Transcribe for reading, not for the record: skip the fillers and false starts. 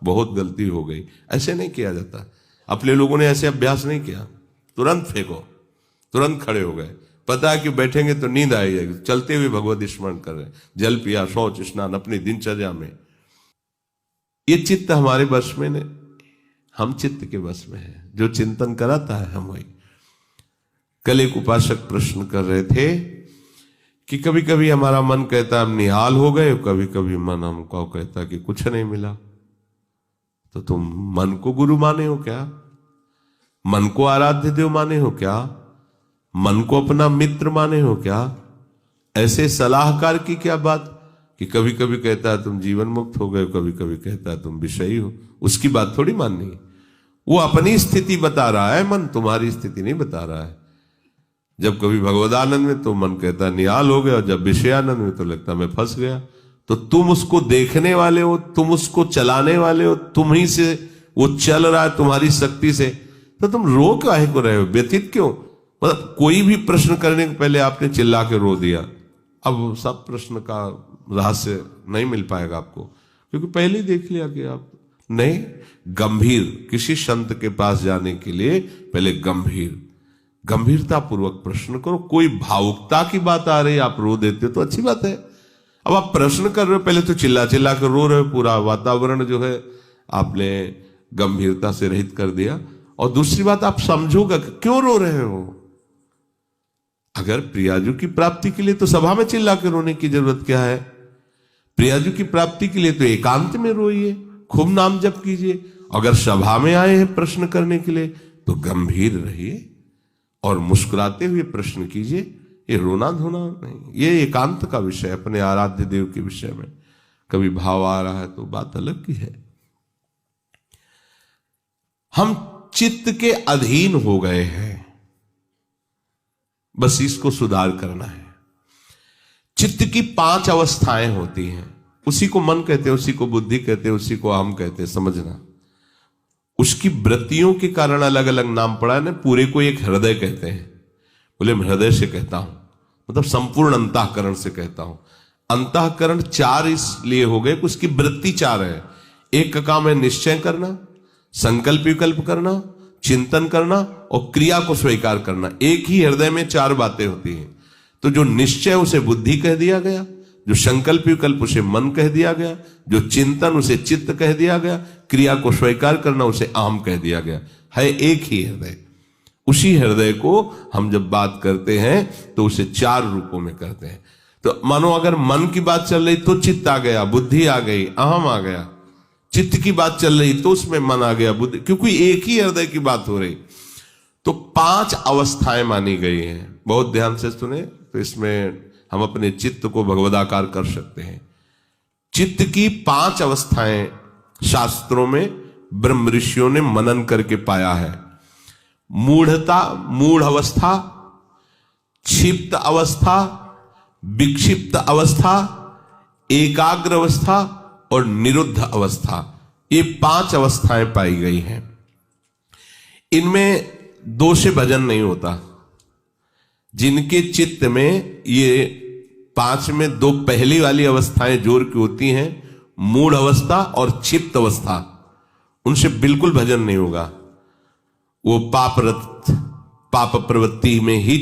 बहुत गलती हो गई, ऐसे नहीं किया जाता। अपने लोगों ने ऐसे अभ्यास नहीं किया, तुरंत फेंको, तुरंत खड़े हो गए। पता है कि बैठेंगे तो नींद आई जाएगी, चलते हुए भगवत स्मरण कर रहे हैं, जल पिया, शौच स्नान अपनी दिनचर्या में। ये चित्त हमारे वश में नहीं, हम चित्त के वश में है। जो चिंतन कराता है हम वही। कल एक उपासक प्रश्न कर रहे थे कि कभी कभी हमारा मन कहता हम निहाल हो गए, कभी कभी मन हमको कहता कि कुछ नहीं मिला। तो तुम मन को गुरु माने हो क्या? मन को आराध्य देव माने हो क्या? मन को अपना मित्र माने हो क्या? ऐसे सलाहकार की क्या बात कि कभी कभी कहता है तुम जीवन मुक्त हो गए, कभी कभी कहता है तुम विषयी हो। उसकी बात थोड़ी माननी है। वो अपनी स्थिति बता रहा है, मन तुम्हारी स्थिति नहीं बता रहा है। जब कभी भगवदानंद में तो मन कहता है निहाल हो गया, और जब विषयानंद में तो लगता मैं फंस गया। तो तुम उसको देखने वाले हो, तुम उसको चलाने वाले हो, तुम ही से वो चल रहा है तुम्हारी शक्ति से, तो तुम रो काहे को रहे हो, व्यथित क्यों? मतलब कोई भी प्रश्न करने के पहले आपने चिल्ला के रो दिया। अब सब प्रश्न का रहस्य नहीं मिल पाएगा आपको, क्योंकि पहले ही देख लिया कि आप नहीं। गंभीर किसी संत के पास जाने के लिए पहले गंभीरता पूर्वक प्रश्न करो। कोई भावुकता की बात आ रही है, आप रो देते हो तो अच्छी बात है। अब आप प्रश्न कर रहे हो, पहले तो चिल्ला चिल्ला कर रो रहे हो, पूरा वातावरण जो है आपने गंभीरता से रहित कर दिया। और दूसरी बात, आप समझोगा कि क्यों रो रहे हो। अगर प्रियाजू की प्राप्ति के लिए तो सभा में चिल्ला कर रोने की जरूरत क्या है? प्रियाजू की प्राप्ति के लिए तो एकांत में रोइए, खूब नाम जप कीजिए। अगर सभा में आए हैं प्रश्न करने के लिए तो गंभीर रहिए और मुस्कुराते हुए प्रश्न कीजिए। ये रोना धोना नहीं, ये एकांत का विषय, अपने आराध्य देव के विषय में। कभी भाव आ रहा है तो बात अलग की है। हम चित्त के अधीन हो गए हैं, बस इसको सुधार करना है। चित्त की 5 अवस्थाएं होती हैं, उसी को मन कहते हैं, उसी को बुद्धि कहते हैं, उसी को अहम कहते हैं। समझना, उसकी वृत्तियों के कारण अलग अलग नाम पड़ा है ना। पूरे को एक हृदय कहते हैं, बोले मैं हृदय से कहता हूं, मतलब संपूर्ण अंतःकरण से कहता हूं। अंतःकरण 4 इसलिए हो गए, उसकी वृत्ति 4 है। एक का काम है निश्चय करना, संकल्प विकल्प करना, चिंतन करना और क्रिया को स्वीकार करना। एक ही हृदय में 4 बातें होती हैं। तो जो निश्चय उसे बुद्धि कह दिया गया, जो संकल्प विकल्प उसे मन कह दिया गया, जो चिंतन उसे चित्त कह दिया गया, क्रिया को स्वीकार करना उसे अहम कह दिया गया। है एक ही हृदय। उसी हृदय को हम जब बात करते हैं तो उसे 4 रूपों में करते हैं। तो मानो अगर मन की बात चल रही तो चित्त आ गया, बुद्धि आ गई, अहम आ गया। चित्त की बात चल रही तो उसमें मन आ गया, बुद्धि, क्योंकि एक ही हृदय की बात हो रही। तो 5 अवस्थाएं मानी गई हैं। बहुत ध्यान से सुने तो इसमें हम अपने चित्त को भगवदाकार कर सकते हैं। चित्त की 5 अवस्थाएं शास्त्रों में ब्रह्म ऋषियों ने मनन करके पाया है। मूढ़ता, मूढ़ अवस्था, क्षिप्त अवस्था, विक्षिप्त अवस्था, एकाग्र अवस्था और निरुद्ध अवस्था। ये 5 अवस्थाएं पाई गई हैं। इनमें 2 से भजन नहीं होता। जिनके चित्त में ये 5 में 2 पहली वाली अवस्थाएं जोर की होती हैं, मूढ़ अवस्था और क्षिप्त अवस्था, उनसे बिल्कुल भजन नहीं होगा। वो पाप प्रवृत्ति में ही